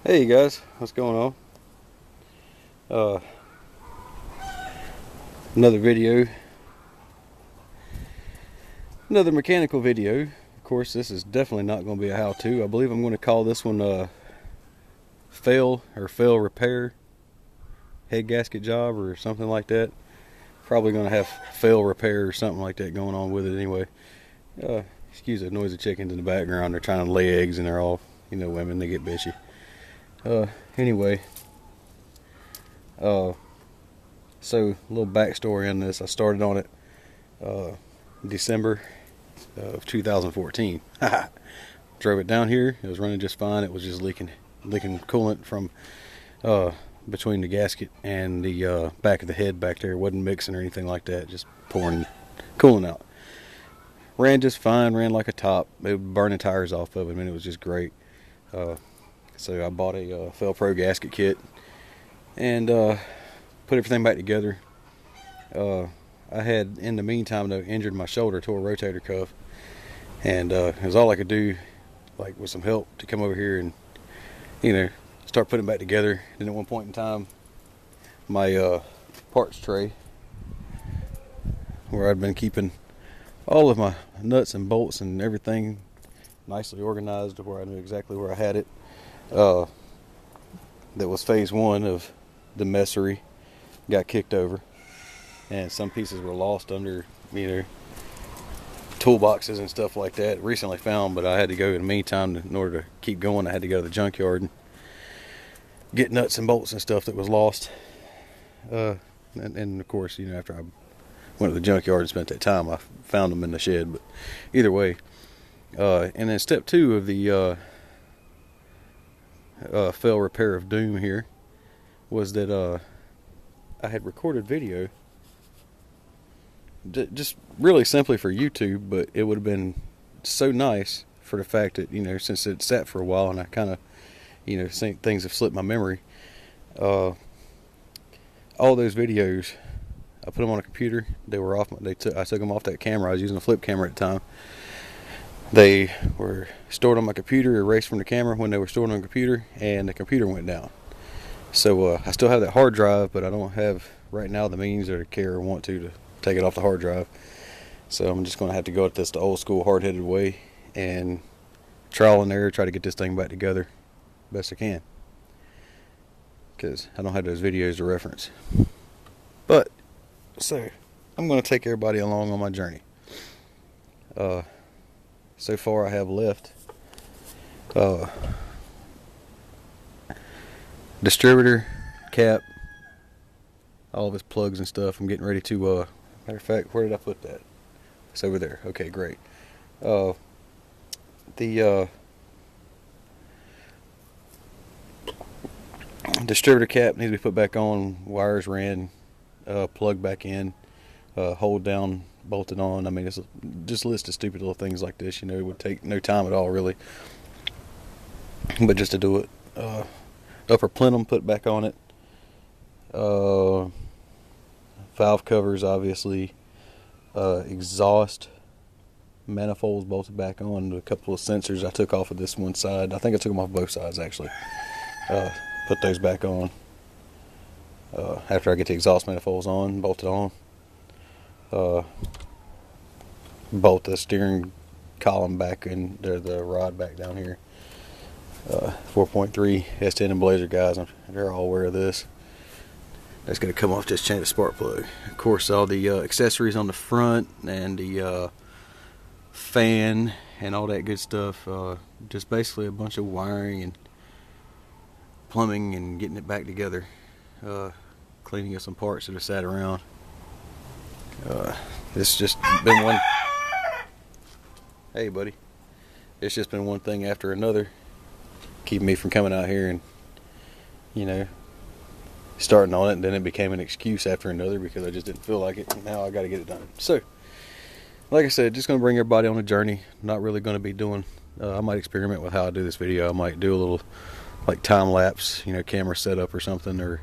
Hey guys, what's going on? Uh, another video, another mechanical video. Of course, this is definitely not going to be a how-to. I believe I'm going to call this one fail repair head gasket job or something like that. Probably going to have fail repair or something like that going on with it anyway. Excuse the noisy chickens in the background. They're trying to lay eggs and they're all, women, they get bitchy. Anyway, so a little backstory on this. I started on it December of 2014. Drove it down here. It was running just fine. It was just leaking coolant from between the gasket and the back of the head back there. It wasn't mixing or anything like that. Just pouring coolant out. Ran just fine. Ran like a top. It was burning tires off of it. I mean, it was just great. So I bought a Fel-Pro gasket kit and put everything back together. I had, in the meantime, though, injured my shoulder, tore a rotator cuff, and it was all I could do, like with some help, to come over here and start putting it back together. And at one point in time, my parts tray, where I'd been keeping all of my nuts and bolts and everything nicely organized to where I knew exactly where I had it, that was phase one of the messery, got kicked over, and some pieces were lost under toolboxes and stuff like that, recently found. But I had to go, in the meantime, in order to keep going, I had to go to the junkyard and get nuts and bolts and stuff that was lost. And of course, after I went to the junkyard and spent that time, I found them in the shed. But either way, and then step two of the fail repair of doom here was that I had recorded video just really simply for YouTube, but it would have been so nice for the fact that, since it sat for a while and I kind of, think things have slipped my memory. All those videos, I put them on a computer. They were off. I took them off that camera. I was using a flip camera at the time. They were stored on my computer, erased from the camera when they were stored on the computer, and the computer went down. So I still have that hard drive, but I don't have right now the means or the care or want to take it off the hard drive. So I'm just going to have to go at this the old school hard-headed way and trial and error, try to get this thing back together best I can, because I don't have those videos to reference. But so I'm going to take everybody along on my journey. So far I have left distributor cap, all of its plugs and stuff. I'm getting ready to matter of fact, where did I put that? It's over there. Okay, great. The distributor cap needs to be put back on, wires ran, plugged back in, hold down, bolted on. I mean, it's just a list of stupid little things like this. It would take no time at all, really, but just to do it. Upper plenum put back on it. Valve covers, obviously. Exhaust manifolds bolted back on. A couple of sensors I took off of this one side. I think I took them off both sides, actually. Put those back on. After I get the exhaust manifolds on, bolted on. Bolt the steering column back in there, the rod back down here. 4.3 S10 and Blazer guys, they're all aware of this. That's going to come off this chain of spark plug. Of course, all the accessories on the front and the fan and all that good stuff. Just basically a bunch of wiring and plumbing and getting it back together. Cleaning up some parts that have sat around. It's just been one. Hey, buddy. It's just been one thing after another, keeping me from coming out here and, starting on it. And then it became an excuse after another because I just didn't feel like it. And now I got to get it done. So, like I said, just going to bring everybody on a journey. Not really going to be doing. I might experiment with how I do this video. I might do a little like time lapse, camera setup or something, or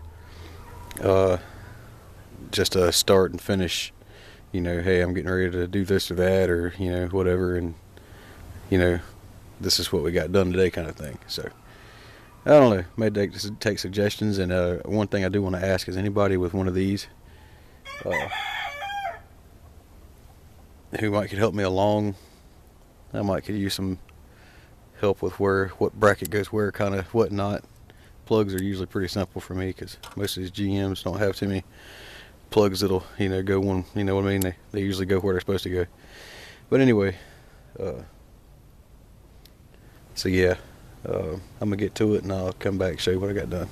just a start and finish. Hey, I'm getting ready to do this or that, or whatever, and this is what we got done today, kind of thing. So I don't know. Maybe take suggestions. And one thing I do want to ask is anybody with one of these who might could help me along. I might could use some help with what bracket goes where, kind of whatnot. Plugs are usually pretty simple for me because most of these GMs don't have too many plugs that'll go one. You know what I mean? They usually go where they're supposed to go. But anyway, so yeah, I'm gonna get to it and I'll come back and show you what I got done.